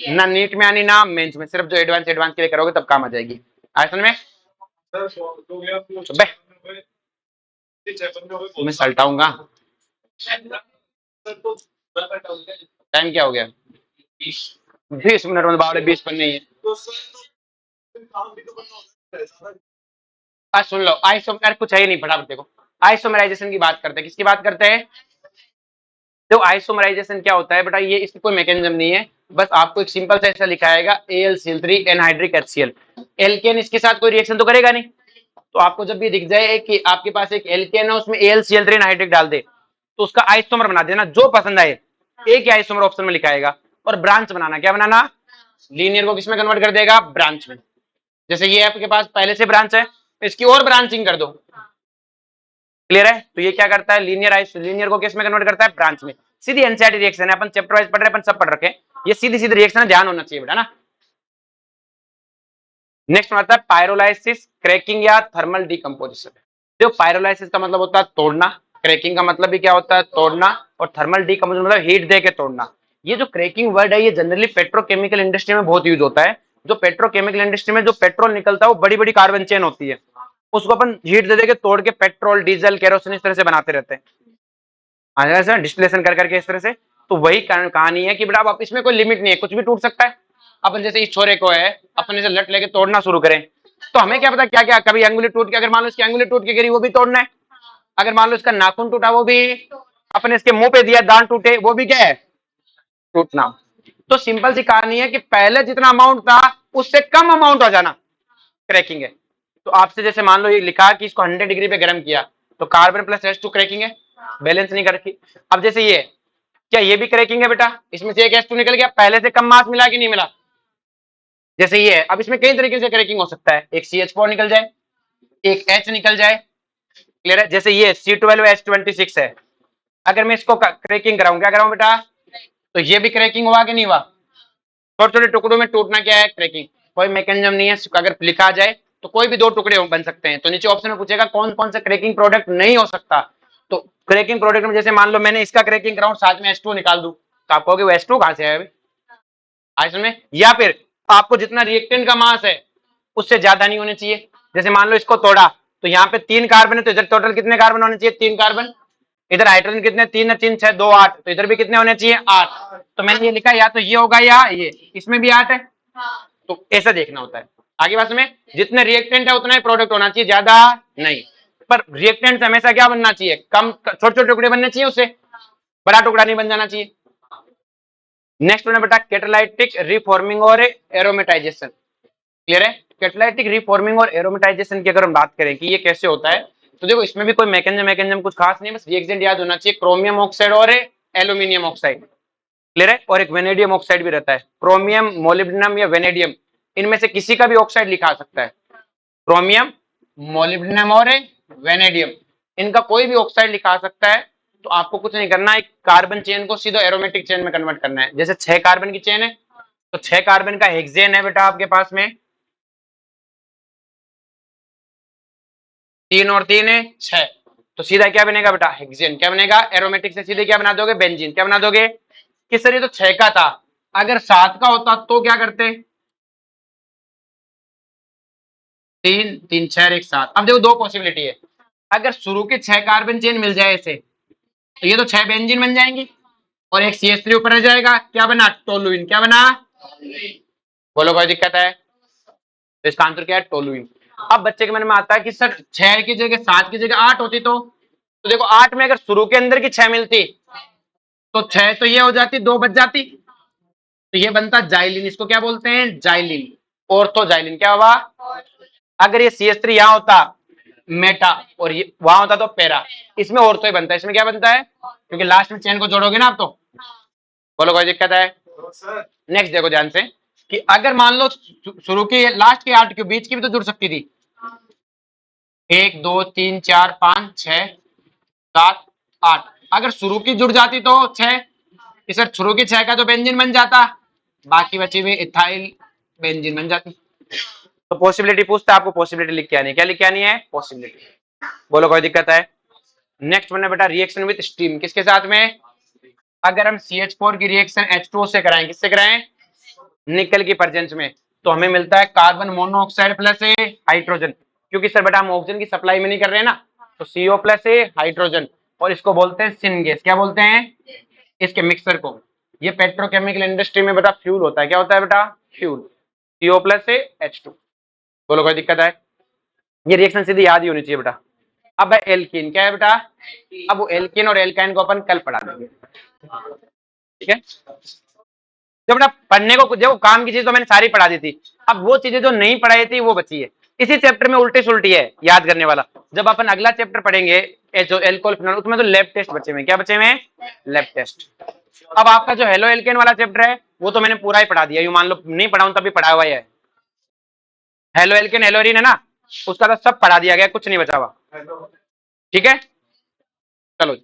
ना नीट में आनी ना मेंस में, सिर्फ जो एडवांस एडवांस के लिए करोगे तब काम आ जाएगी। आसन में मैं सल्टाऊंगा। टाइम क्या हो गया? 20 मिनट में बावड़े 20 पन्ने ही है। आज सुन लो, आइसोमर कुछ है ही नहीं, फटाफट देखो। आइसोमराइजेशन की बात करते हैं। किसकी बात करते हैं? तो आइसोमराइजेशन क्या होता है बेटा? ये इसकी कोई मैकेनिज्म नहीं है, बस आपको एक सिंपल सा ऐसा लिखाएगा AlCl3 एनहाइड्रिक HCl। एल्केन इसके साथ कोई रिएक्शन तो करेगा नहीं, तो आपको जब भी दिख जाए कि आपके पास एक एल्केन है उसमें AlCl3 एनहाइड्रिक डाल दे तो उसका आइसोमर बना देना, जो पसंद आए। एक ही आइसोमर ऑप्शन में लिखाएगा। और ब्रांच बनाना, क्या बनाना? लीनियर को किसमें कन्वर्ट कर देगा, ब्रांच में। जैसे ये आपके पास पहले से ब्रांच है, इसकी और ब्रांचिंग कर दो। क्लियर है? तो ये क्या करता है, लीनियर को किसमें कन्वर्ट करता है, ब्रांच में। सीधी एनसीईआरटी रिएक्शन है, अपन चैप्टर वाइज पढ़ रहे हैं, अपन सब पढ़ रखे, ये सीधी सीधी रिएक्शन है, ध्यान होना चाहिए बेटा ना। नेक्स्ट आता है पायरोलाइसिस, क्रैकिंग या थर्मल डिकम्पोजिशन। जो पायरोलाइसिस का मतलब होता है तोड़ना, क्रैकिंग का मतलब भी क्या होता है, तोड़ना, और थर्मल डिकम्पोजिशन मतलब हीट दे के तोड़ना। ये जो क्रैकिंग वर्ड है, ये जनरली पेट्रोकेमिकल इंडस्ट्री में बहुत यूज होता है। जो पेट्रोकेमिकल इंडस्ट्री में जो पेट्रोल निकलता है, वो बड़ी बड़ी कार्बन चेन होती है, उसको अपन हीट दे के तोड़ के पेट्रोल, डीजल, केरोसिन इस तरह से बनाते रहते हैं, डिस्टिलेशन कर करके इस तरह से। तो वही कहानी है कि बेटा अब इसमें कोई लिमिट नहीं है, कुछ भी टूट सकता है। अपन जैसे इस छोरे को है, अपन इसे लट लेके तोड़ना शुरू करें, तो हमें क्या पता क्या क्या, कभी अंगुली टूट के, अगर मान लो इसकी अंगुली टूट के गिरी, वो भी तोड़ना है। अगर मान लो इसका नाखून टूटा, वो भी, अपने इसके मुंह पे दिया दांत टूटे, वो भी क्या है, टूटना। तो सिंपल सी कहानी है कि पहले जितना अमाउंट था उससे कम अमाउंट हो जाना, क्रैकिंग है। तो आपसे जैसे मान लो ये लिखा कि इसको 100 डिग्री पे गर्म किया, तो कार्बन प्लस H2 क्रैकिंग है, बैलेंस नहीं कर रखी। अब जैसे ये, क्या ये भी क्रैकिंग है बेटा, इसमें से एक H2 निकल गया, पहले से कम मास मिला कि नहीं मिला। जैसे ये है, अब इसमें कई तरीके से क्रैकिंग हो सकता है, एक CH4 निकल जाए, एक H निकल जाए। क्लियर है? जैसे ये C12H26 है, अगर मैं इसको क्रैकिंग कराऊं, क्या कराऊं बेटा, तो ये भी क्रैकिंग हुआ कि नहीं हुआ। छोटे छोटे टुकड़ों में टूटना क्या है, क्रैकिंग। कोई मैकेनिज्म नहीं है, अगर लिखा जाए तो कोई भी दो टुकड़े बन सकते हैं। तो नीचे ऑप्शन में पूछेगा कौन कौन सा क्रैकिंग प्रोडक्ट नहीं हो सकता। तो क्रैकिंग प्रोडक्ट में जैसे मान लो मैंने इसका क्रैकिंग कराऊं, साथ में H2 निकाल दूं, तो आप कहोगे वो H2 कहां से आया आज में। या फिर आपको जितना रिएक्टेंट का मास है उससे ज्यादा नहीं होने चाहिए। जैसे मान लो इसको तोड़ा, तो यहाँ पे 3 कार्बन है, तो इधर टोटल कितने कार्बन होने चाहिए, 3 कार्बन। इधर हाइड्रोजन कितने, 3 3 6 2 8, तो इधर भी कितने होने चाहिए, 8। तो मैंने ये लिखा, या तो ये होगा या ये, इसमें भी 8 है। तो ऐसा देखना होता है। आगे बात में, जितने रिएक्टेंट है उतना ही प्रोडक्ट होना चाहिए, ज्यादा नहीं। पर रिएक्टेंट हमेशा क्या बनना चाहिए, कम, छोटे छोटे टुकड़े बनने चाहिए, उससे बड़ा टुकड़ा नहीं बन जाना चाहिए। नेक्स्ट वन है बेटा कैटालाइटिक रिफॉर्मिंग और एरोमेटाइजेशन। क्लियर है? कैटालाइटिक रिफॉर्मिंग और एरोमेटाइजेशन की अगर हम बात करें कि ये कैसे होता है, तो देखो इसमें भी कोई मैकेनिज्म कुछ खास नहीं, बस रिएक्टेंट याद होना चाहिए, क्रोमियम ऑक्साइड और एल्यूमिनियम ऑक्साइड। क्लियर है? और एक वेनेडियम ऑक्साइड भी रहता है, क्रोमियम, मोलिब्डेनम या वेनेडियम, इनमें से किसी का भी ऑक्साइड लिखा सकता है। क्रोमियम, मोलिब्डेनम और वेनेडियम, इनका कोई भी ऑक्साइड लिखा सकता है। तो आपको कुछ नहीं करना, एक कार्बन चेन को सीधा एरोमेटिक चेन में कन्वर्ट करना है। जैसे 6 कार्बन की चेन है, तो 6 कार्बन का हेक्सेन है बेटा आपके पास में, 3 और 3 है 6, तो सीधा क्या बनेगा बेटा, हेक्सेन। क्या बनेगा, एरोमेटिक से सीधे क्या बना दोगे, बेंजीन। क्या बना दोगे, किस तरह, तो 6 का था, अगर 7 का होता तो क्या करते, 3 3 6 1 7। अब देखो दो पॉसिबिलिटी है, अगर शुरू के 6 कार्बन चेन मिल जाए ऐसे, तो ये तो 6 बेंजीन बन जाएंगी, और एक CH3 ऊपर रह जाएगा, क्या बना, टोलुइन। क्या बना, बोलो कोई दिक्कत है, तो इसका आंसर क्या है, टोलुइन। अब बच्चे के मन में आता है कि सर 6 की जगह 7 की जगह 8 होती तो देखो 8 में अगर शुरू के अंदर की 6 मिलती, तो 6 तो ये हो जाती, 2 बच जाती, तो ये बनता जाइलिन। इसको क्या बोलते हैं, जाइलिन, ऑर्थो जाइलिन। क्या हुआ, अगर ये CH3 यहाँ होता मेटा, और ये वहां होता तो पैरा, इसमें ऑर्थो ही बनता है। इसमें क्या बनता है, क्योंकि लास्ट में चेन को जोड़ोगे ना आप, तो बोलो कोई दिक्कत है। नेक्स्ट देखो ध्यान से, कि अगर मान लो शुरू की लास्ट के 8 के बीच की भी तो जुड़ सकती थी, 1 2 3 4 5 6 7 8, अगर शुरू की जुड़ जाती तो 6, इस शुरू की 6 का तो बेंजीन बन जाता, बाकी बची हुई इथाइल बेंजीन बन जाती। तो पॉसिबिलिटी पूछता है, आपको पॉसिबिलिटी लिख के आनी है। क्या लिख के आनी है, पॉसिबिलिटी। बोलो कोई दिक्कत है। नेक्स्ट वन है बेटा रिएक्शन विद स्टीम, किसके साथ में, अगर हम CH4 की रिएक्शन H2O से कराएं, किससे कराएं, निकल की प्रेजेंस में, तो हमें मिलता है कार्बन मोनोऑक्साइड प्लस ए हाइड्रोजन। क्योंकि सर बेटा हम ऑक्सीजन की सप्लाई में नहीं कर रहे हैं ना, तो CO प्लस ए हाइड्रोजन, और इसको बोलते हैं सिन गैस। क्या बोलते हैं, इसके मिक्सर को। ये पेट्रोकेमिकल इंडस्ट्री में बेटा फ्यूल होता है। क्या होता है बेटा, फ्यूल, CO प्लस ए H2। बोलो कोई दिक्कत है, ये रिएक्शन सीधी याद ही होनी चाहिए बेटा। अब है एल्कीन, क्या है बेटा, अब वो एल्कीन और एल्काइन को अपन कल पढ़ा देंगे, ठीक है। जो बेटा पढ़ने को जो काम की चीज तो मैंने सारी पढ़ा दी थी, अब वो चीजें जो नहीं पढ़ाई थी वो बची है। इसी चैप्टर में उल्टी सुल्टी है याद करने वाला। जब अपन अगला चैप्टर पढ़ेंगे जो एल्कोहल फिनॉल, उसमें तो लैब टेस्ट बचे हुए। क्या बचे हुए, लैब टेस्ट। अब आपका जो हेलो एल्केन वाला चैप्टर है, वो तो मैंने पूरा ही पढ़ा दिया, यूं मान लो नहीं पढ़ाऊं तभी पढ़ा हुआ ही है। हेलो एल्केन हेलोरिन है ना, उसका तो सब पढ़ा दिया गया, कुछ नहीं बचा हुआ। ठीक है, चलो।